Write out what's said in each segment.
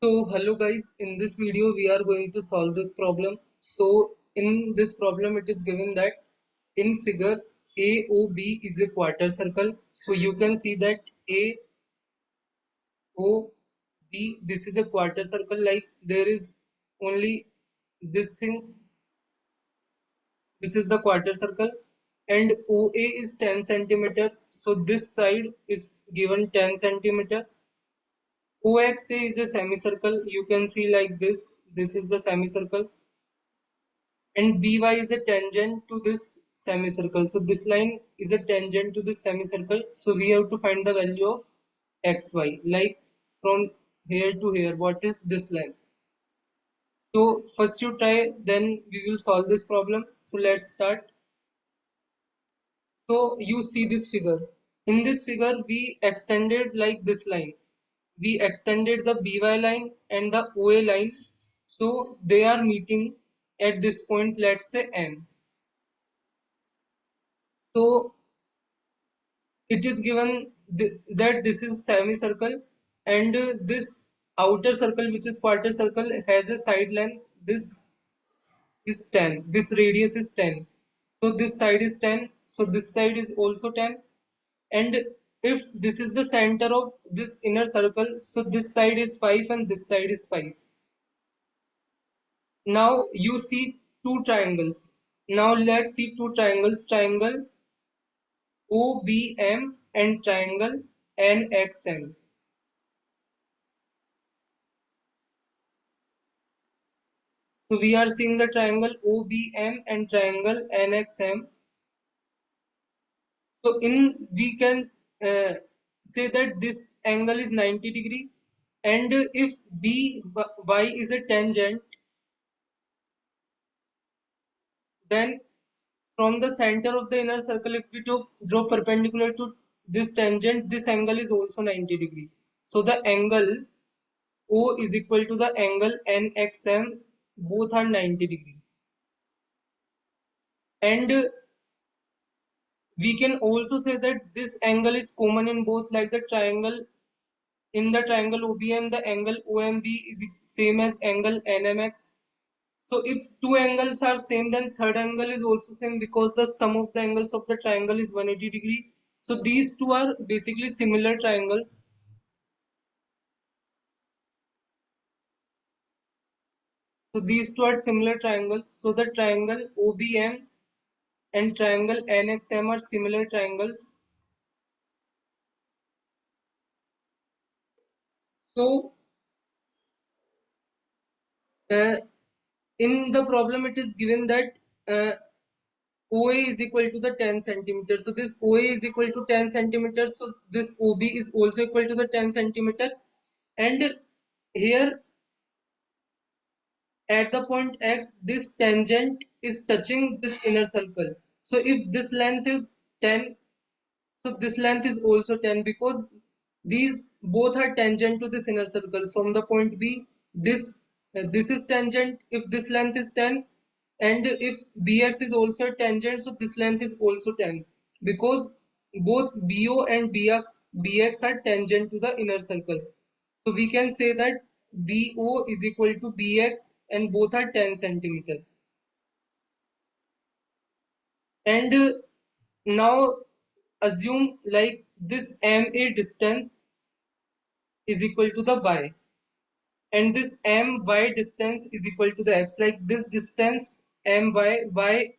So hello guys, in this video we are going to solve this problem. So in this problem it is given that in figure AOB is a quarter circle. So you can see that AOB, this is a quarter circle, like there is only this thing, this is the quarter circle, and OA is 10 centimeter. So this side is given 10 centimeter. OXA is a semicircle. You can see like this is the semicircle, and BY is a tangent to this semicircle. So this line is a tangent to this semicircle. So we have to find the value of XY, like from here to here, what is this length? So first you try, then we will solve this problem. So let's start. So you see this figure. In this figure, we extended like this line. We extended the BY line and the OA line. So they are meeting at this point, let's say M. So it is given that this is semicircle, and this outer circle, which is quarter circle, has a side length. This is 10. This radius is 10. So this side is 10. So this side is also 10. And if this is the center of this inner circle, so this side is 5 and this side is 5. Now you see two triangles. Now let's see two triangles. Triangle OBM and triangle NXM. So we are seeing the triangle OBM and triangle NXM. So in we can say that this angle is 90 degree, and if BY is a tangent, then from the center of the inner circle, if we draw perpendicular to this tangent, this angle is also 90 degree. So the angle O is equal to the angle NXM, both are 90 degree. And we can also say that this angle is common in both, like the triangle, in the triangle OBM the angle OMB is same as angle NMX. So if two angles are same, then third angle is also same, because the sum of the angles of the triangle is 180 degree. So these two are basically similar triangles. So these two are similar triangles. So the triangle OBM and triangle NXM are similar triangles. So uh, in the problem it is given that OA is equal to the 10 centimeters. So this OA is equal to 10 centimeters. So this OB is also equal to the 10 centimeter. And here at the point X, this tangent is touching this inner circle. So if this length is 10, so this length is also 10, because these both are tangent to this inner circle. From the point B, this is tangent if this length is 10, and if BX is also a tangent, so this length is also 10, because both BO and BX are tangent to the inner circle. So we can say that BO is equal to BX and both are 10 centimeter. And now assume like this MA distance is equal to the Y, and this MY distance is equal to the X. Like this distance MY,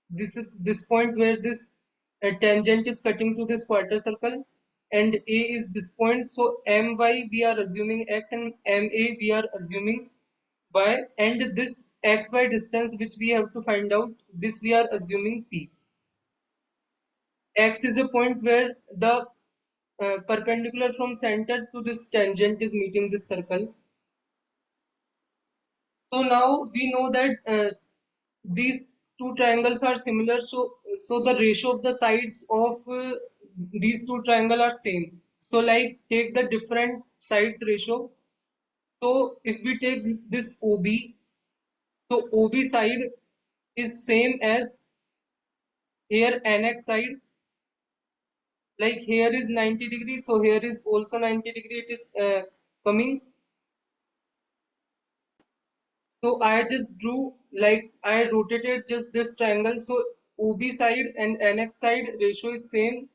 this is this point where this tangent is cutting to this quarter circle, and A is this point. So MY we are assuming X and MA we are assuming Y, and this XY distance which we have to find out, this we are assuming P. X is a point where the perpendicular from center to this tangent is meeting this circle. So now we know that these two triangles are similar. So the ratio of the sides of these two triangles are same. So like take the different sides ratio. So if we take this OB, so OB side is same as here NX side. Like here is 90 degree, so here is also 90 degree. It is coming. So I just drew, like I rotated just this triangle. So OB side and NX side ratio is same,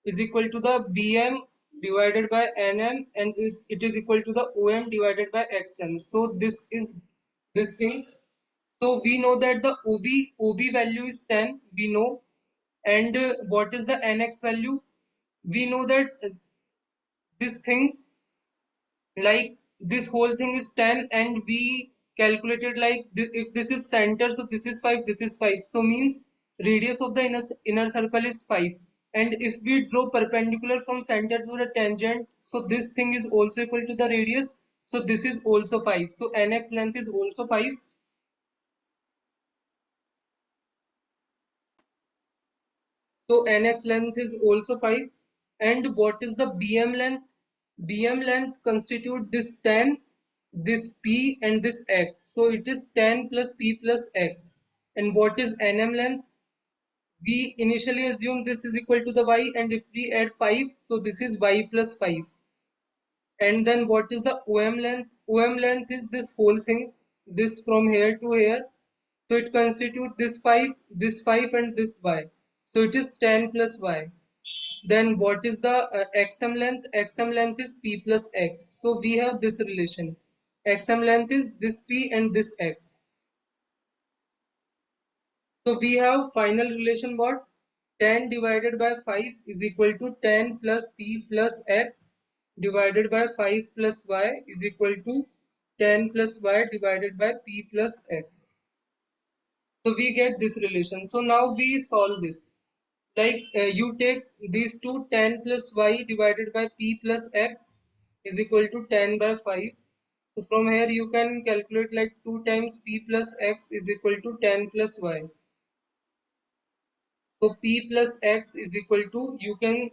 is equal to the BM divided by NM, and it is equal to the OM divided by XM. So this is this thing. So we know that the OB value is 10, we know. And what is the NX value? We know that this thing, like this whole thing is 10, and we calculated like if this is center, so this is 5, this is 5, so means radius of the inner circle is 5. And if we draw perpendicular from center to the tangent, so this thing is also equal to the radius, so this is also 5, so NX length is also 5. So NX length is also 5. And what is the BM length? BM length constitute this 10, this P and this X. So it is 10 plus P plus X. And what is NM length? We initially assume this is equal to the Y, and if we add 5, so this is Y plus 5. And then what is the OM length? OM length is this whole thing, this from here to here. So it constitutes this 5 and this Y. So it is 10 plus Y. Then what is the XM length? XM length is P plus X. So we have this relation. XM length is this P and this X. So we have final relation what? 10 divided by 5 is equal to 10 plus P plus X divided by 5 plus Y is equal to 10 plus Y divided by P plus X. So we get this relation. So now we solve this. Like you take these two, 10 plus y divided by p plus x is equal to 10 by 5. So from here you can calculate like 2 times p plus x is equal to 10 plus y. So p plus x is equal to, you can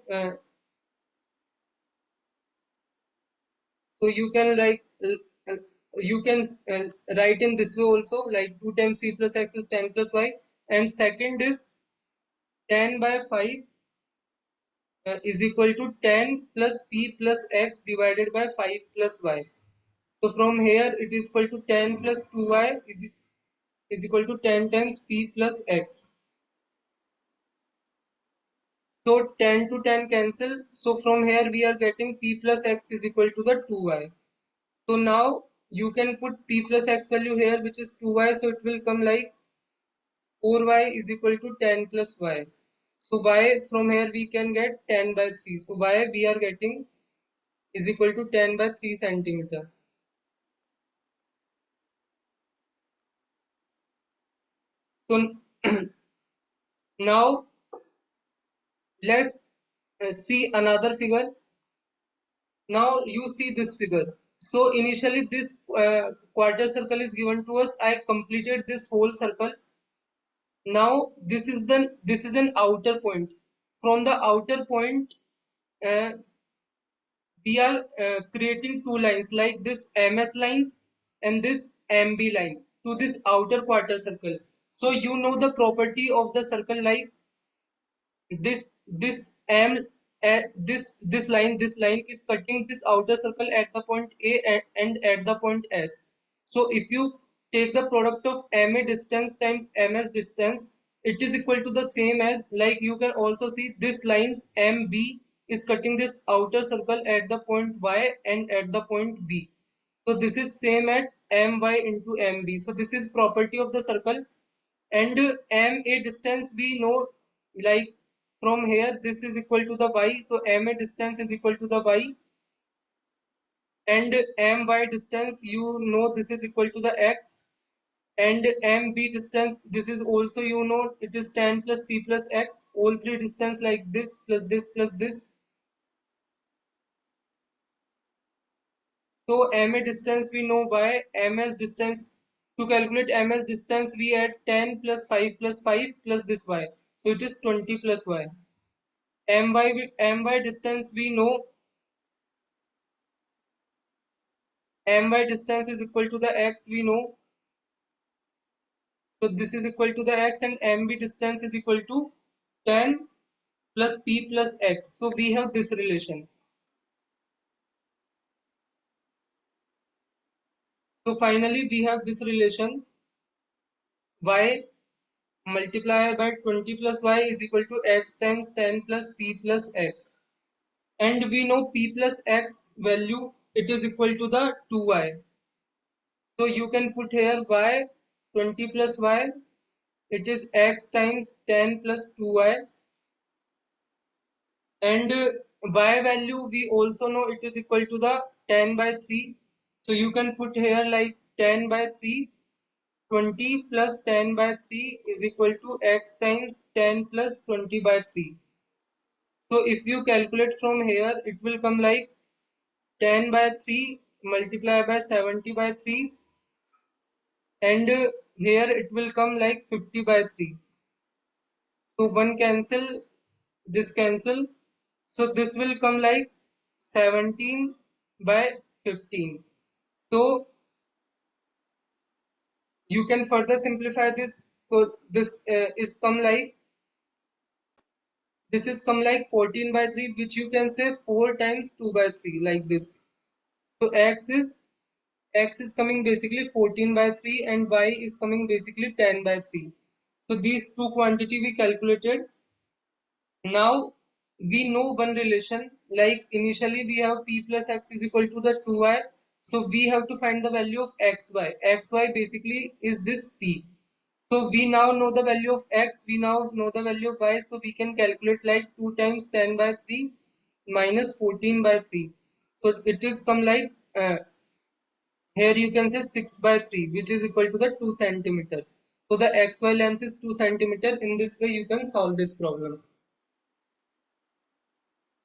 so you can like you can write in this way also, like 2 times p plus x is 10 plus y, and second is 10 by 5 is equal to 10 plus p plus x divided by 5 plus y. So from here it is equal to 10 plus 2y is equal to 10 times p plus x. So 10 to 10 cancel. So from here we are getting p plus x is equal to the 2y. So now you can put p plus x value here, which is 2y. So it will come like 4y is equal to 10 plus y. So y from here we can get 10 by 3. So y we are getting is equal to 10 by 3 centimeter. So now let's see another figure. Now you see this figure. So initially this quarter circle is given to us. I completed this whole circle. Now this is an outer point. From the outer point, uh, we are creating two lines like this MS lines and this MB line to this outer quarter circle. So you know the property of the circle, like this m this line is cutting this outer circle at the point A and at the point S. So if you take the product of MA distance times MS distance, it is equal to the same as, like you can also see this lines MB is cutting this outer circle at the point Y and at the point B. So this is same at MY into MB. So this is property of the circle. And MA distance we know, like from here this is equal to the y, so MA distance is equal to the y, and MY distance you know this is equal to the x, and MB distance this is also, you know, it is 10 plus p plus x, all three distance like this plus this plus this. So MA distance we know y, MS distance, to calculate MS distance we add 10 plus 5 plus 5 plus this y, so it is 20 plus y. My distance we know, my distance is equal to the x we know, so this is equal to the x, and mb distance is equal to 10 plus p plus x. So we have this relation. So finally we have this relation y multiplied by 20 plus y is equal to x times 10 plus p plus x. And we know p plus x value, it is equal to the 2y. So you can put here y 20 plus y, it is x times 10 plus 2y. And y value we also know it is equal to the 10 by 3. So you can put here like 10 by 3. 20 plus 10 by 3 is equal to x times 10 plus 20 by 3. So if you calculate from here, it will come like 10 by 3 multiplied by 70 by 3, and here it will come like 50 by 3. So one cancel, this cancel. So this will come like 17 by 15. So you can further simplify this. So this is come like 14 by 3, which you can say 4 times 2 by 3 like this. So x is coming basically 14 by 3 and y is coming basically 10 by 3. So these two quantity we calculated. Now we know one relation, like initially we have p plus x is equal to the 2y. So we have to find the value of xy. Xy basically is this p. So we now know the value of x, we now know the value of y, so we can calculate like 2 times 10 by 3 minus 14 by 3. So it is come like, here you can say 6 by 3, which is equal to the 2 centimeter. So the xy length is 2 centimeter. In this way you can solve this problem.